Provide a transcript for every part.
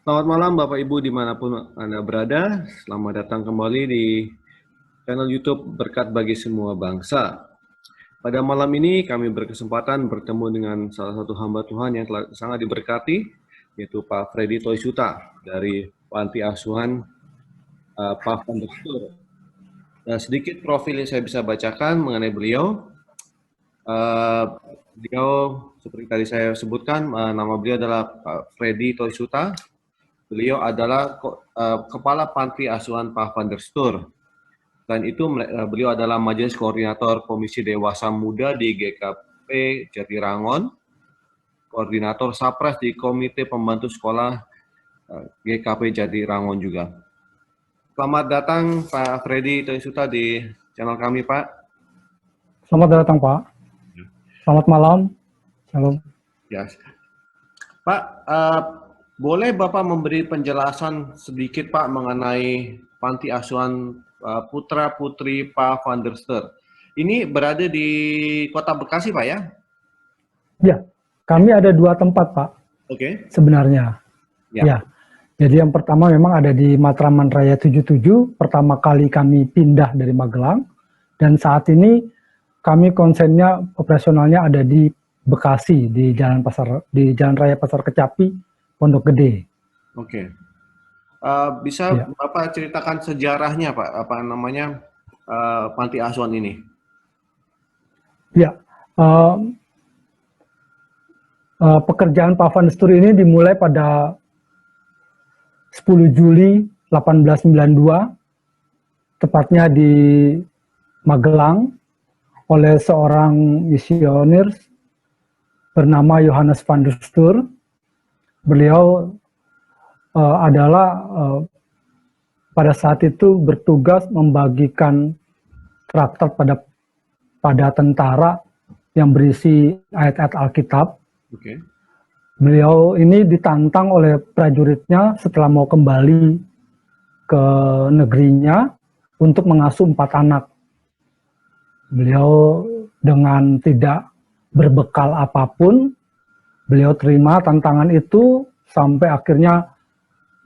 Selamat malam Bapak Ibu dimanapun Anda berada. Selamat datang kembali di channel YouTube Berkat Bagi Semua Bangsa. Pada malam ini kami berkesempatan bertemu dengan salah satu hamba Tuhan yang telah sangat diberkati, yaitu Pak Freddy Toisuta dari Panti Asuhan Pak Van der Stur. Sedikit profil yang saya bisa bacakan mengenai beliau. Beliau seperti tadi saya sebutkan, nama beliau adalah Pak Freddy Toisuta. Beliau adalah Kepala Panti Asuhan Pak Van der Stur. Selain itu, beliau adalah Majelis Koordinator Komisi Dewasa Muda di GKP Jatirangon, Koordinator Sapres di Komite Pembantu Sekolah GKP Jatirangon juga. Selamat datang Pak Freddy Toisuta di channel kami, Pak. Selamat datang, Pak. Selamat malam. Shalom. Yes. Pak, boleh Bapak memberi penjelasan sedikit Pak mengenai Panti Asuhan Putra Putri Pak Van der Stur. Ini berada di Kota Bekasi Pak ya? Ya, kami ada dua tempat Pak. Oke. Sebenarnya. Ya. Jadi yang pertama memang ada di Matraman Raya 77. Pertama kali kami pindah dari Magelang. Dan saat ini kami konsennya operasionalnya ada di Bekasi di Jalan Raya Pasar Kecapi, Pondok Gede. Oke. Bisa Bapak ceritakan sejarahnya Pak, apa namanya Panti Asuhan ini? Ya, pekerjaan Pak Van der Stur ini dimulai pada 10 Juli 1892, tepatnya di Magelang, oleh seorang misioner bernama Johannes Van der Stur. Beliau adalah pada saat itu bertugas membagikan traktat pada tentara yang berisi ayat-ayat Alkitab. Oke. Beliau ini ditantang oleh prajuritnya setelah mau kembali ke negerinya untuk mengasuh 4 anak. Beliau dengan tidak berbekal apapun, beliau terima tantangan itu sampai akhirnya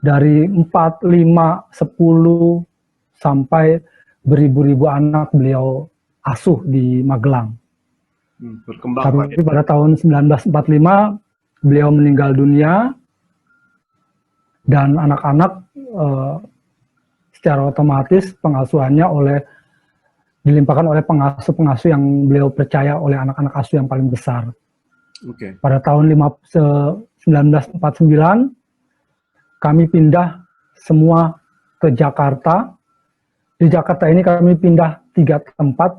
dari 4, 5, 10 sampai beribu-ribu anak beliau asuh di Magelang. Tapi pada tahun 1945 beliau meninggal dunia dan anak-anak secara otomatis pengasuhannya dilimpahkan oleh pengasuh-pengasuh yang beliau percaya oleh anak-anak asuh yang paling besar. Okay. Pada tahun 1949 kami pindah semua ke Jakarta. Di Jakarta ini kami pindah 3 tempat.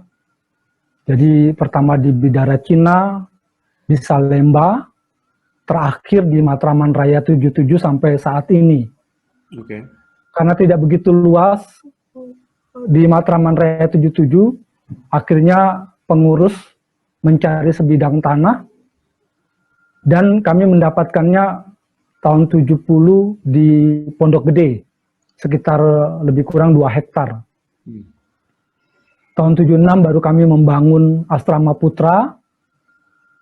Jadi pertama di Bidara Cina, di Salemba, terakhir di Matraman Raya 77 sampai saat ini. Okay. Karena tidak begitu luas di Matraman Raya 77, akhirnya pengurus mencari sebidang tanah dan kami mendapatkannya tahun 70 di Pondok Gede, sekitar lebih kurang 2 hektar. Tahun 76 baru kami membangun Asrama Putra,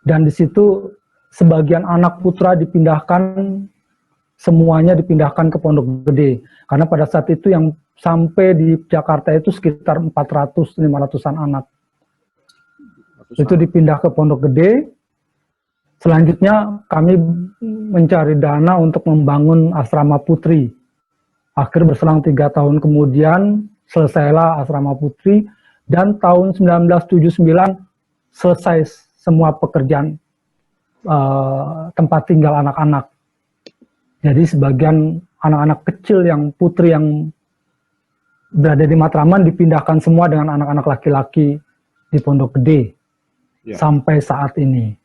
dan di situ sebagian anak putra semuanya dipindahkan ke Pondok Gede. Karena pada saat itu yang sampai di Jakarta itu sekitar 400-500an anak. Itu dipindah ke Pondok Gede. Selanjutnya kami mencari dana untuk membangun Asrama Putri. Akhir berselang 3 tahun kemudian selesailah Asrama Putri, dan tahun 1979 selesai semua pekerjaan tempat tinggal anak-anak. Jadi sebagian anak-anak kecil yang putri yang berada di Matraman dipindahkan semua dengan anak-anak laki-laki di Pondok Gede sampai saat ini.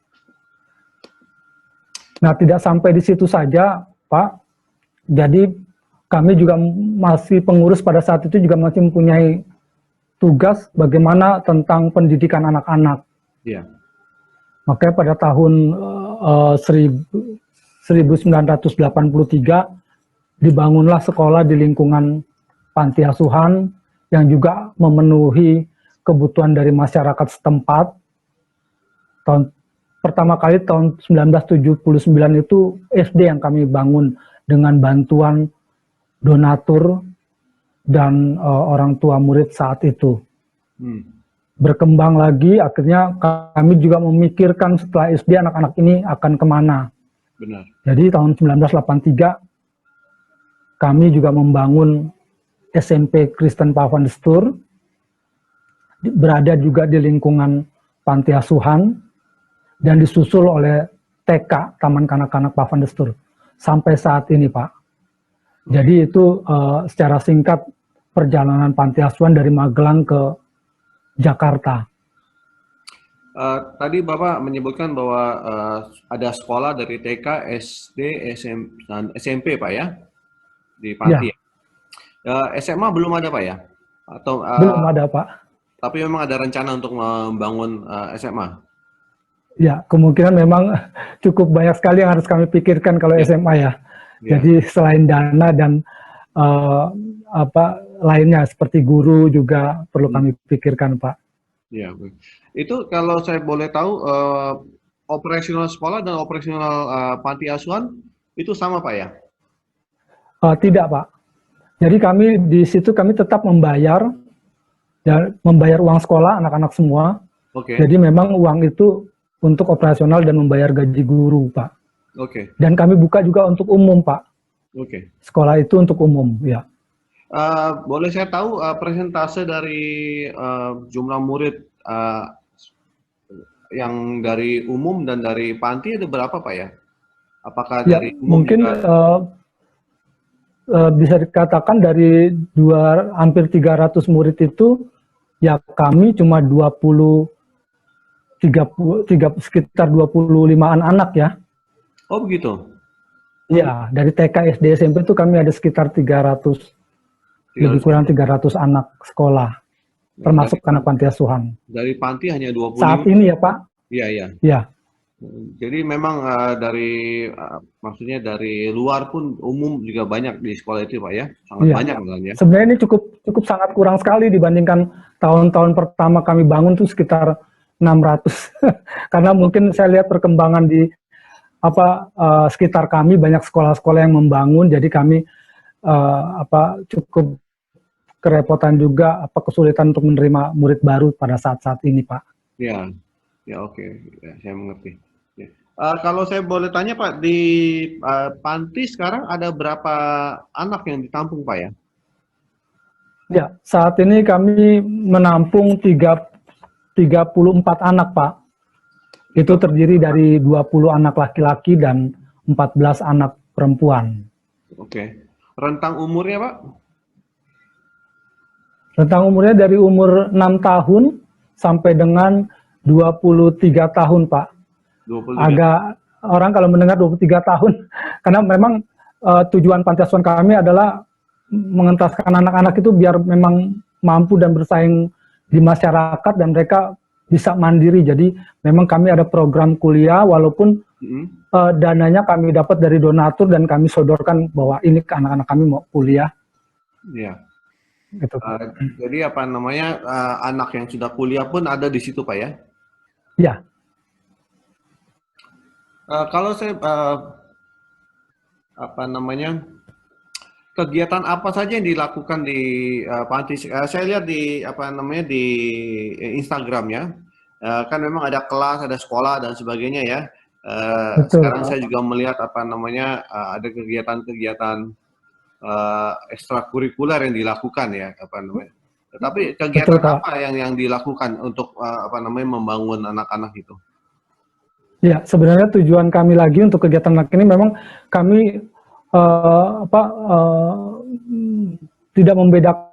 Nah, tidak sampai di situ saja, Pak. Jadi kami juga masih pengurus pada saat itu juga masih mempunyai tugas bagaimana tentang pendidikan anak-anak. Makanya pada tahun 1983 dibangunlah sekolah di lingkungan panti asuhan yang juga memenuhi kebutuhan dari masyarakat setempat. Pertama kali tahun 1979 itu SD yang kami bangun dengan bantuan donatur dan orang tua murid saat itu. Berkembang lagi, akhirnya kami juga memikirkan setelah SD anak-anak ini akan kemana. Benar. Jadi tahun 1983 kami juga membangun SMP Kristen Pavandestur, berada juga di lingkungan panti asuhan, dan disusul oleh TK, Taman Kanak-Kanak Pavandestur, sampai saat ini, Pak. Jadi itu secara singkat perjalanan panti asuhan dari Magelang ke Jakarta. Tadi Bapak menyebutkan bahwa ada sekolah dari TK, SD, dan SMP, Pak ya? Di panti. Ya. SMA belum ada, Pak ya? Atau belum ada, Pak. Tapi memang ada rencana untuk membangun SMA. Ya, kemungkinan memang cukup banyak sekali yang harus kami pikirkan kalau SMA ya. Jadi selain dana dan lainnya seperti guru juga perlu kami pikirkan, Pak. Ya, itu kalau saya boleh tahu operasional sekolah dan operasional panti asuhan itu sama, Pak ya? Tidak, Pak. Jadi kami di situ kami tetap membayar uang sekolah anak-anak semua. Jadi memang uang itu untuk operasional dan membayar gaji guru, Pak. Dan kami buka juga untuk umum, Pak. Sekolah itu untuk umum, ya. Boleh saya tahu persentase dari jumlah murid yang dari umum dan dari panti ada berapa, Pak ya? Apakah dari umum mungkin bisa dikatakan dari hampir 300 murid itu ya kami cuma sekitar 25-an anak ya. Oh begitu? Iya, dari TK, SD, SMP itu kami ada sekitar 300, lebih kurang 300 anak sekolah, termasuk anak panti asuhan. Dari panti hanya 25? Saat ini ya Pak? Iya. Jadi memang maksudnya dari luar pun umum juga banyak di sekolah itu, Pak ya? Sangat banyak ya? Sebenarnya ini cukup sangat kurang sekali dibandingkan tahun-tahun pertama kami bangun tuh sekitar 600. Karena mungkin saya lihat perkembangan di sekitar kami banyak sekolah-sekolah yang membangun, jadi kami cukup kerepotan juga kesulitan untuk menerima murid baru pada saat-saat ini, Pak. Ya, oke. Ya, saya mengerti. Ya. Kalau saya boleh tanya, Pak, di panti sekarang ada berapa anak yang ditampung, Pak ya? Ya, saat ini kami menampung 34 anak, Pak. Itu terdiri dari 20 anak laki-laki dan 14 anak perempuan. Oke. Rentang umurnya, Pak? Rentang umurnya dari umur 6 tahun sampai dengan 23 tahun, Pak. 23. Agak orang kalau mendengar 23 tahun, karena memang tujuan panti asuhan kami adalah mengentaskan anak-anak itu biar memang mampu dan bersaing di masyarakat dan mereka bisa mandiri. Jadi memang kami ada program kuliah walaupun dananya kami dapat dari donatur dan kami sodorkan bahwa ini ke anak-anak kami mau kuliah. Iya. Gitu. Jadi anak yang sudah kuliah pun ada di situ, Pak ya? Iya. Kalau saya kegiatan apa saja yang dilakukan di panti? Saya lihat di di Instagram ya, kan memang ada kelas, ada sekolah dan sebagainya ya. Betul, sekarang saya juga melihat ada kegiatan-kegiatan ekstrakurikuler yang dilakukan ya, Tapi kegiatan Betul, apa yang dilakukan untuk membangun anak-anak itu? Ya, sebenarnya tujuan kami lagi untuk kegiatan anak ini memang kami tidak membedakan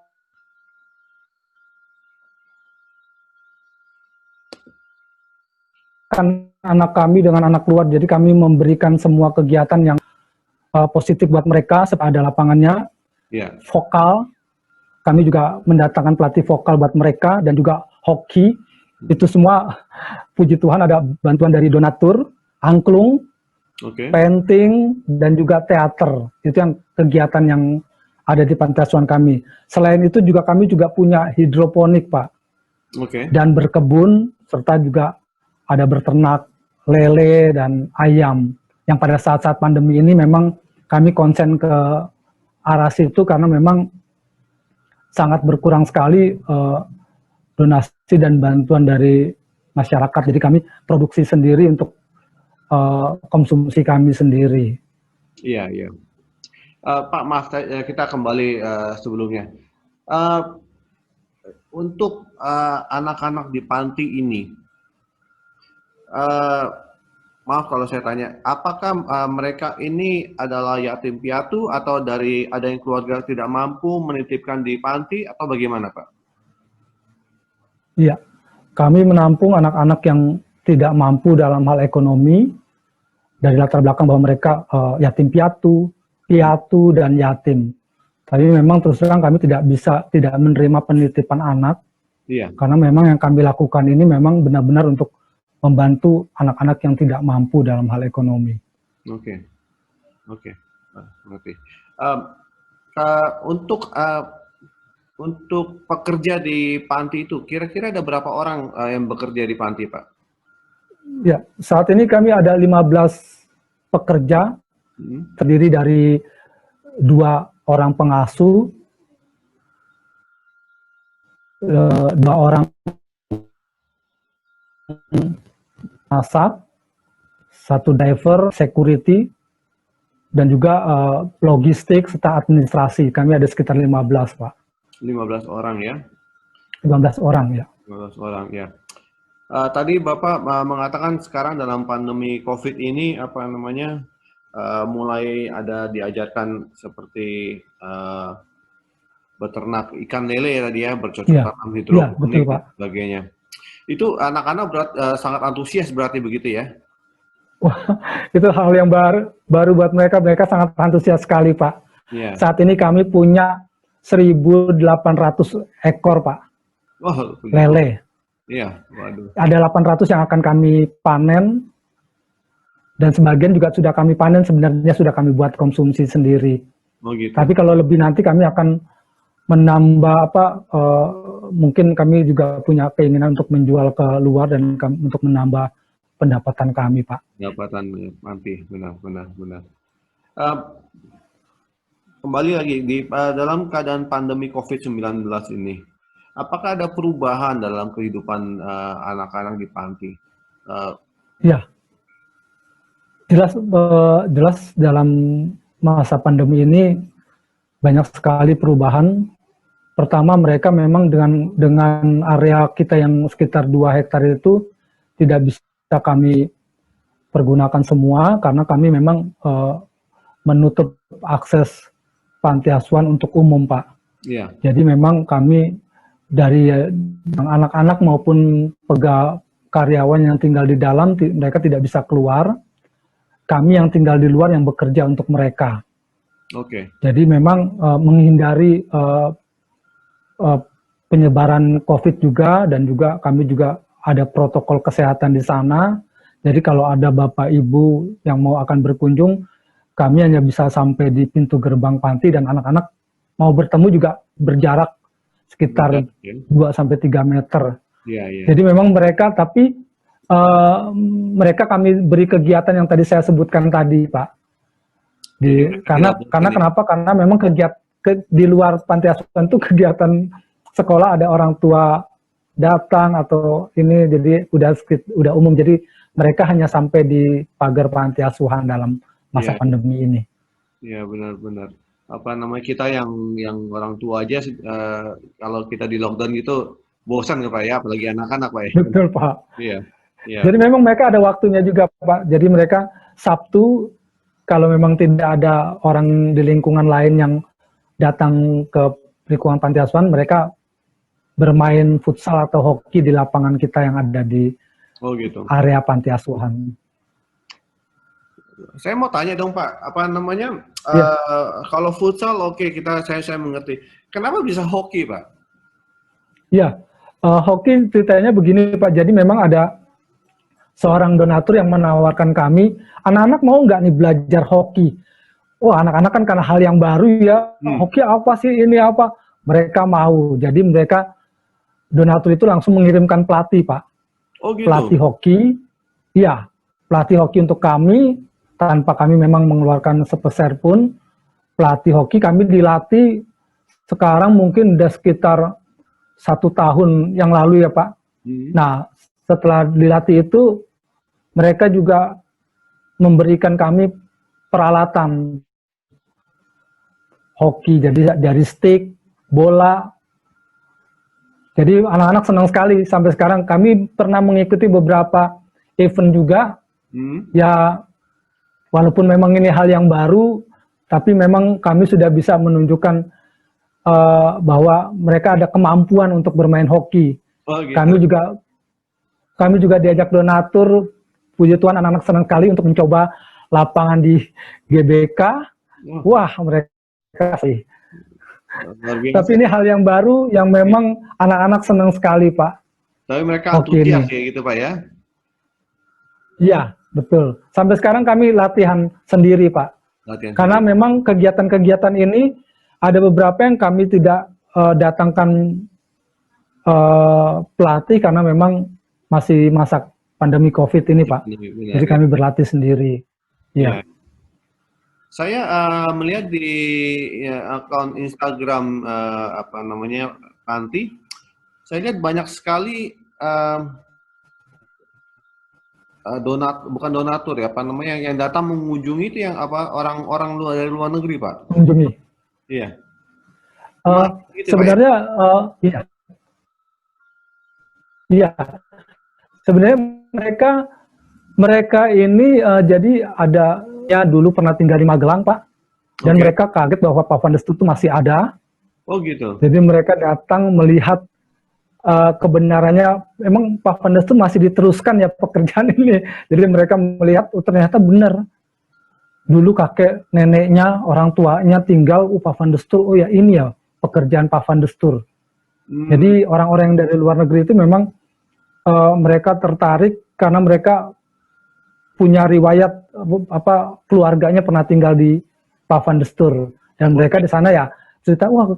anak kami dengan anak luar. Jadi kami memberikan semua kegiatan yang positif buat mereka, ada lapangannya. Vokal, kami juga mendatangkan pelatih vokal buat mereka dan juga hoki. Itu semua puji Tuhan ada bantuan dari donatur, angklung, painting, dan juga teater. Itu yang kegiatan yang ada di panti asuhan kami. Selain itu juga kami juga punya hidroponik, Pak. Dan berkebun, serta juga ada berternak lele dan ayam. Yang pada saat-saat pandemi ini memang kami konsen ke arah situ karena memang sangat berkurang sekali donasi dan bantuan dari masyarakat. Jadi kami produksi sendiri untuk konsumsi kami sendiri. Iya, iya. Pak, maaf, kita kembali sebelumnya. Untuk anak-anak di panti ini, maaf kalau saya tanya, apakah mereka ini adalah yatim piatu atau dari ada yang keluarga tidak mampu menitipkan di panti atau bagaimana, Pak? Iya, kami menampung anak-anak yang tidak mampu dalam hal ekonomi dari latar belakang bahwa mereka yatim piatu, dan yatim. Tapi memang terus terang kami tidak menerima penitipan anak, karena memang yang kami lakukan ini memang benar-benar untuk membantu anak-anak yang tidak mampu dalam hal ekonomi. Oke. Mengerti. Untuk pekerja di panti itu, kira-kira ada berapa orang yang bekerja di panti, Pak? Ya, saat ini kami ada 15 pekerja, terdiri dari 2 orang pengasuh, 2 orang masak, 1 driver, security, dan juga logistik serta administrasi. Kami ada sekitar 15, Pak. 15 orang ya? 15 orang ya. 15 orang ya. Tadi Bapak mengatakan sekarang dalam pandemi COVID ini mulai ada diajarkan seperti beternak ikan lele tadi ya, bercocok tanam hidroponik dan sebagainya. Itu anak-anak sangat antusias berarti begitu ya? Wah, itu hal yang baru buat mereka. Mereka sangat antusias sekali, Pak. Saat ini kami punya 1.800 ekor, Pak. Lele. Iya, waduh. Ada 800 yang akan kami panen, dan sebagian juga sudah kami panen, sebenarnya sudah kami buat konsumsi sendiri. Gitu. Tapi kalau lebih nanti kami akan menambah mungkin kami juga punya keinginan untuk menjual ke luar dan untuk menambah pendapatan kami, Pak. Pendapatan nanti, benar. Kembali lagi dalam keadaan pandemi COVID-19 ini, apakah ada perubahan dalam kehidupan anak-anak di panti? Ya, jelas dalam masa pandemi ini banyak sekali perubahan. Pertama, mereka memang dengan area kita yang sekitar 2 hektar itu tidak bisa kami pergunakan semua karena kami memang menutup akses panti asuhan untuk umum, Pak. Jadi memang kami dari anak-anak maupun karyawan yang tinggal di dalam, mereka tidak bisa keluar. Kami yang tinggal di luar yang bekerja untuk mereka. Jadi memang menghindari penyebaran COVID juga, dan juga kami juga ada protokol kesehatan di sana. Jadi kalau ada Bapak Ibu yang mau akan berkunjung, kami hanya bisa sampai di pintu gerbang panti, dan anak-anak mau bertemu juga berjarak sekitar 2-3 meter. Jadi memang mereka, tapi mereka kami beri kegiatan yang tadi saya sebutkan tadi, Pak. Karena kenapa? Karena memang di luar panti asuhan itu kegiatan sekolah, ada orang tua datang atau ini, jadi udah umum. Jadi mereka hanya sampai di pagar panti asuhan dalam masa pandemi ini. Iya, benar. Kita yang orang tua aja kalau kita di lockdown gitu bosan ya, Pak ya, apalagi anak-anak, Pak ya. Betul, Pak. Iya. Jadi memang mereka ada waktunya juga, Pak. Jadi mereka Sabtu, kalau memang tidak ada orang di lingkungan lain yang datang ke lingkungan panti asuhan, mereka bermain futsal atau hoki di lapangan kita yang ada di area panti asuhan. Saya mau tanya dong, Pak, kalau futsal saya mengerti. Kenapa bisa hoki, Pak? Iya, hoki ceritanya begini, Pak. Jadi memang ada seorang donatur yang menawarkan kami, anak-anak mau nggak nih belajar hoki? Wah, anak-anak kan karena hal yang baru ya, hoki apa sih, ini apa? Mereka mau. Jadi mereka, donatur itu langsung mengirimkan pelatih, Pak. Pelatih hoki, iya, pelatih hoki untuk kami. tanpa kami memang mengeluarkan sepeser pun. Pelatih hoki kami dilatih sekarang mungkin udah sekitar 1 tahun yang lalu ya Pak. Nah, setelah dilatih itu mereka juga memberikan kami peralatan hoki, jadi dari stick, bola. Jadi anak-anak senang sekali sampai sekarang. Kami pernah mengikuti beberapa event juga. Ya, walaupun memang ini hal yang baru, tapi memang kami sudah bisa menunjukkan bahwa mereka ada kemampuan untuk bermain hoki. Oh, gitu. Kami juga diajak donatur. Puji Tuhan anak-anak senang sekali untuk mencoba lapangan di GBK. Wah, mereka sih. Tapi ini hal yang baru yang memang anak-anak senang sekali, Pak. Tapi mereka antusias ya gitu, Pak ya? Iya, betul. Sampai sekarang kami latihan sendiri, Pak. Karena memang kegiatan-kegiatan ini ada beberapa yang kami tidak datangkan pelatih karena memang masih masa pandemi COVID ini, Pak. Jadi kami berlatih sendiri. Iya. Saya melihat di akun Instagram Panti, saya lihat banyak sekali bukan donatur ya, yang datang mengunjungi itu yang orang-orang dari luar negeri, Pak. Mengunjungi. Iya. Gitu, sebenarnya iya. Iya. Sebenarnya mereka ini jadi ada ya dulu pernah tinggal di Magelang, Pak. Dan mereka kaget bahwa Pak Van der Stoel itu masih ada. Oh gitu. Jadi mereka datang melihat kebenarannya. Emang Pak Van der Stoel masih diteruskan ya pekerjaan ini. Jadi mereka melihat ternyata benar. Dulu kakek neneknya, orang tuanya tinggal Pak Van der Stoel. Oh ya ini ya pekerjaan Pak Van der Stoel. Jadi orang-orang yang dari luar negeri itu memang mereka tertarik karena mereka punya riwayat keluarganya pernah tinggal di Pak Van der Stoel dan mereka di sana ya cerita, wah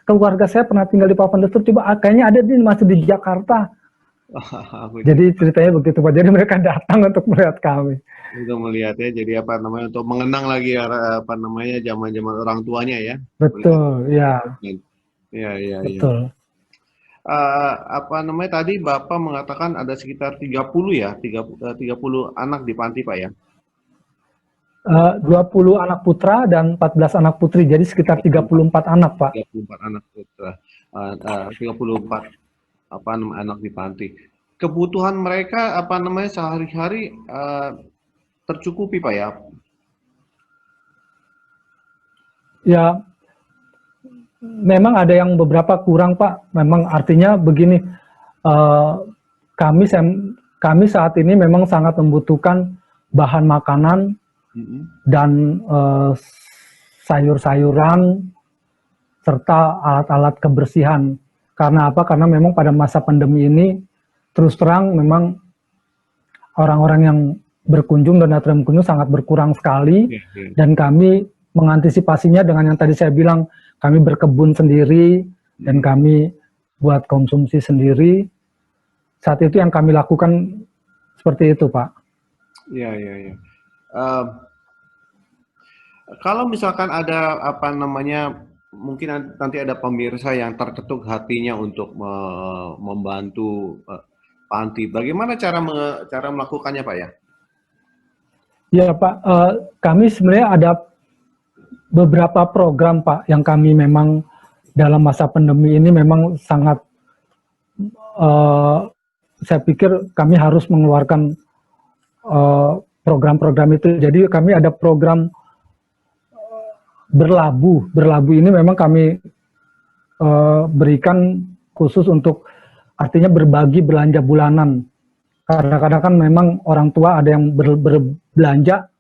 keluarga saya pernah tinggal di Pak Van der Stoel, coba kayaknya ada masih di Jakarta. Jadi ceritanya begitu Pak. Jadi mereka datang untuk melihat kami. Untuk melihat ya, jadi untuk mengenang lagi zaman-zaman orang tuanya ya. Betul, ya. Iya. Betul. Tadi Bapak mengatakan ada sekitar 30 anak di panti, Pak ya? 20 anak putra dan 14 anak putri, jadi sekitar 34 anak, Pak. 34 anak putra, 34 anak di panti. Kebutuhan mereka sehari-hari tercukupi, Pak ya? Ya, memang ada yang beberapa kurang, Pak. Memang artinya begini, kami saat ini memang sangat membutuhkan bahan makanan dan sayur-sayuran serta alat-alat kebersihan. Karena apa? Karena memang pada masa pandemi ini terus terang memang orang-orang yang berkunjung dan datang berkunjung sangat berkurang sekali. Dan kami mengantisipasinya dengan yang tadi saya bilang, kami berkebun sendiri dan kami buat konsumsi sendiri. Saat itu yang kami lakukan seperti itu, Pak. Iya. Kalau misalkan ada mungkin nanti ada pemirsa yang terketuk hatinya untuk membantu panti, bagaimana cara melakukannya, Pak ya? Ya, Pak. Kami sebenarnya ada beberapa program, Pak, yang kami memang dalam masa pandemi ini memang sangat saya pikir kami harus mengeluarkan program-program itu. Jadi kami ada program berlabuh ini memang kami berikan khusus untuk artinya berbagi belanja bulanan. Kadang-kadang kan memang orang tua ada yang berbelanja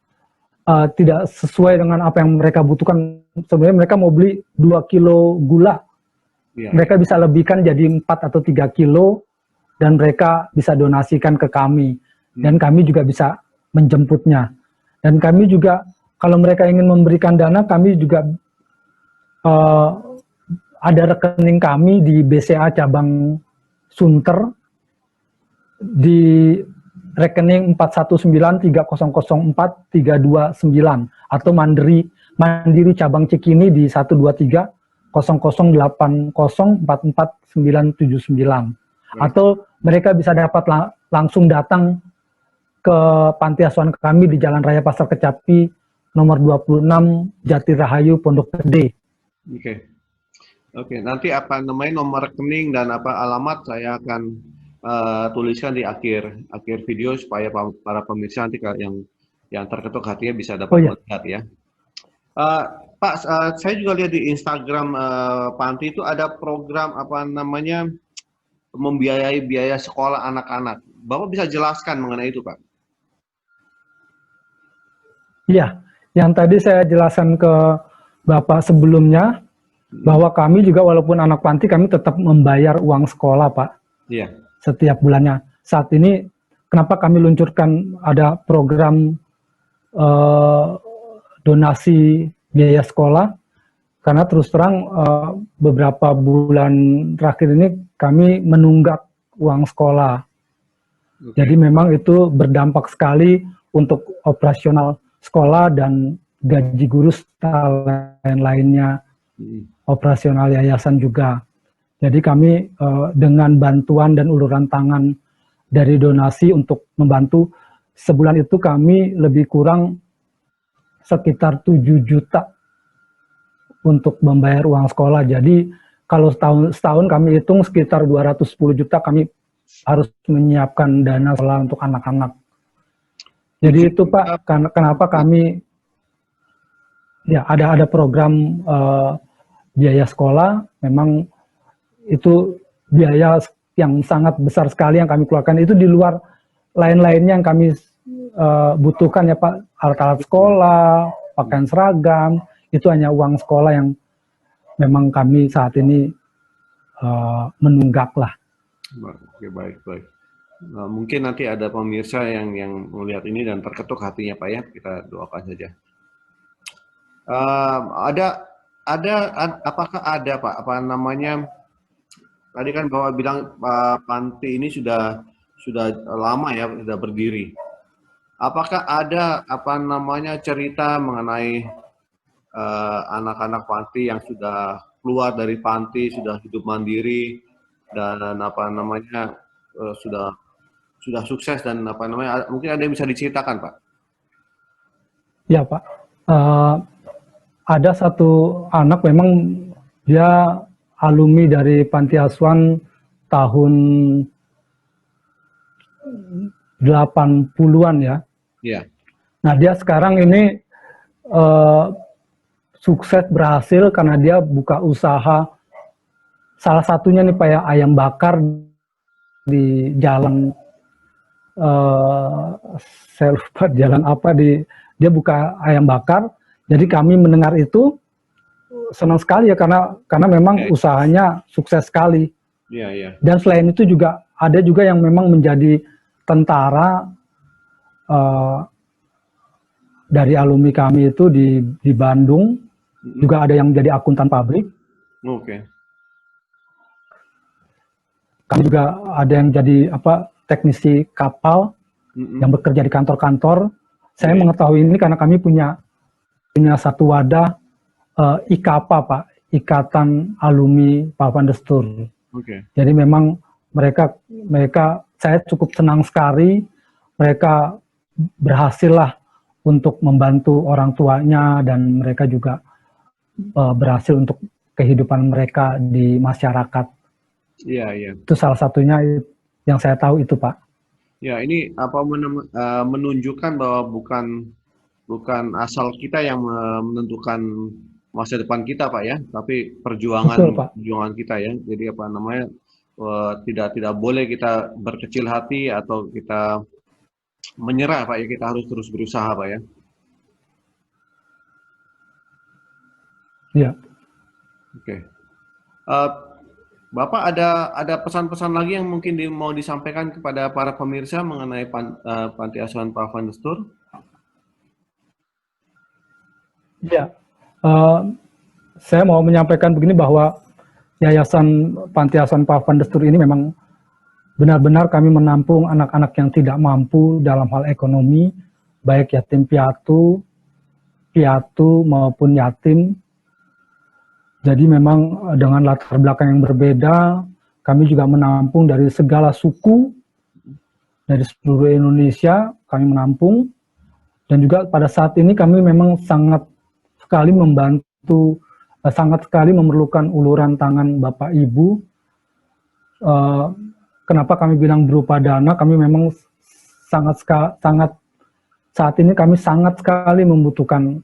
tidak sesuai dengan apa yang mereka butuhkan. Sebenarnya mereka mau beli 2 kilo gula, mereka bisa lebihkan jadi 4 atau 3 kilo dan mereka bisa donasikan ke kami dan kami juga bisa menjemputnya. Dan kami juga kalau mereka ingin memberikan dana, kami juga ada rekening kami di BCA cabang Sunter di rekening 419300432 atau Mandiri cabang Cikini di 12300804499 atau mereka bisa dapat langsung datang ke panti asuhan kami di Jalan Raya Pasar Kecapi nomor 26 Jati Rahayu Pondok Gede. Oke, nanti apa namanya nomor rekening dan apa alamat saya akan tuliskan di akhir video supaya para pemirsa nanti yang terketuk hatinya bisa dapat melihat ya. Pak, saya juga lihat di Instagram panti itu ada program apa namanya membiayai biaya sekolah anak-anak. Bapak bisa jelaskan mengenai itu, Pak? Iya, yang tadi saya jelaskan ke Bapak sebelumnya, bahwa kami juga walaupun anak panti, kami tetap membayar uang sekolah, Pak. Iya. Setiap bulannya. Saat ini, kenapa kami luncurkan ada program donasi biaya sekolah? Karena terus terang beberapa bulan terakhir ini kami menunggak uang sekolah. Jadi memang itu berdampak sekali untuk operasional sekolah dan gaji guru lain-lainnya, operasional yayasan juga. Jadi kami dengan bantuan dan uluran tangan dari donasi untuk membantu, sebulan itu kami lebih kurang sekitar 7 juta untuk membayar uang sekolah. Jadi kalau setahun kami hitung sekitar 210 juta kami harus menyiapkan dana sekolah untuk anak-anak. Jadi itu Pak, kenapa kami ya ada program biaya sekolah, memang itu biaya yang sangat besar sekali yang kami keluarkan, itu di luar lain-lainnya yang kami butuhkan ya Pak, alat-alat sekolah, pakaian seragam, itu hanya uang sekolah yang memang kami saat ini menunggak lah. Oke, baik. Nah, mungkin nanti ada pemirsa yang melihat ini dan terketuk hatinya Pak ya, kita doakan saja. Apakah ada Pak, apa namanya, tadi kan Bapak bilang panti ini sudah lama ya, sudah berdiri. Apakah ada apa namanya cerita mengenai anak-anak panti yang sudah keluar dari panti, sudah hidup mandiri dan apa namanya sudah sukses dan apa namanya, mungkin ada yang bisa diceritakan Pak? Ya Pak, ada satu anak memang dia alumni dari panti asuhan tahun 80-an ya. Iya. Nah dia sekarang ini sukses berhasil karena dia buka usaha, salah satunya nih Pak ya, ayam bakar di jalan saya lupa jalan apa, dia buka ayam bakar. Jadi kami mendengar itu senang sekali ya, karena memang usahanya sukses sekali. Iya. Dan selain itu juga ada juga yang memang menjadi tentara dari alumni kami itu di Bandung, juga ada yang jadi akuntan pabrik. Oke. Kami juga ada yang jadi teknisi kapal yang bekerja di kantor-kantor. Saya mengetahui ini karena kami punya satu wadah IKAPA Pak, Ikatan Alumni Pavandestur. Jadi memang mereka saya cukup senang sekali, mereka berhasil lah untuk membantu orang tuanya dan mereka juga berhasil untuk kehidupan mereka di masyarakat. Iya. Itu salah satunya yang saya tahu itu Pak. Ya, ini apa menunjukkan bahwa bukan asal kita yang menentukan masa depan kita Pak ya, tapi perjuangan kita ya. Jadi apa namanya, tidak boleh kita berkecil hati atau kita menyerah Pak ya, kita harus terus berusaha Pak ya. Iya. Oke. Bapak ada pesan-pesan lagi yang mungkin mau disampaikan kepada para pemirsa mengenai Panti Asuhan Pavandestur? Ya, saya mau menyampaikan begini bahwa Yayasan Panti Asuhan Pavandestur ini memang benar-benar kami menampung anak-anak yang tidak mampu dalam hal ekonomi, baik yatim piatu maupun yatim. Jadi memang dengan latar belakang yang berbeda, kami juga menampung dari segala suku, dari seluruh Indonesia kami menampung. Dan juga pada saat ini kami memang sangat sekali membantu, sangat sekali memerlukan uluran tangan Bapak Ibu. Kenapa kami bilang berupa dana, kami memang sangat saat ini kami sangat sekali membutuhkan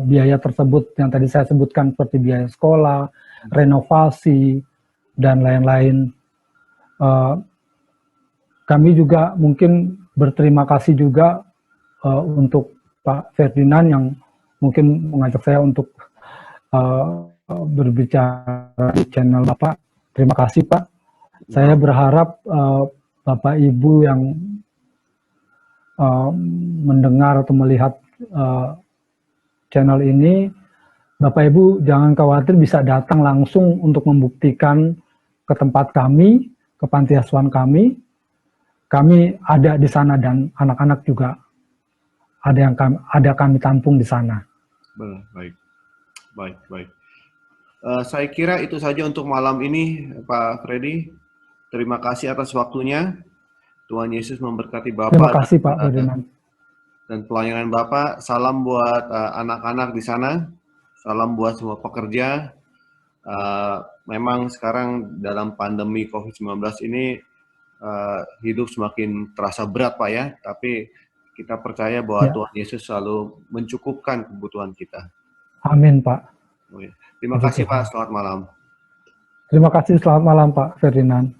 biaya tersebut yang tadi saya sebutkan seperti biaya sekolah, renovasi, dan lain-lain. Kami juga mungkin berterima kasih juga untuk Pak Ferdinand yang mungkin mengajak saya untuk berbicara di channel Bapak. Terima kasih Pak. Saya berharap Bapak Ibu yang mendengar atau melihat channel ini, Bapak Ibu jangan khawatir, bisa datang langsung untuk membuktikan ke tempat kami, ke panti asuhan kami. Kami ada di sana dan anak-anak juga ada kami tampung di sana. Baik. Saya kira itu saja untuk malam ini, Pak Freddy. Terima kasih atas waktunya. Tuhan Yesus memberkati Bapak. Terima kasih Pak Ferdinand. Dan pelayanan Bapak. Salam buat anak-anak di sana. Salam buat semua pekerja. Memang sekarang dalam pandemi COVID-19 ini hidup semakin terasa berat Pak ya. Tapi kita percaya bahwa Tuhan Yesus selalu mencukupkan kebutuhan kita. Amin Pak. Terima kasih Pak. Selamat malam. Terima kasih. Selamat malam Pak Ferdinand.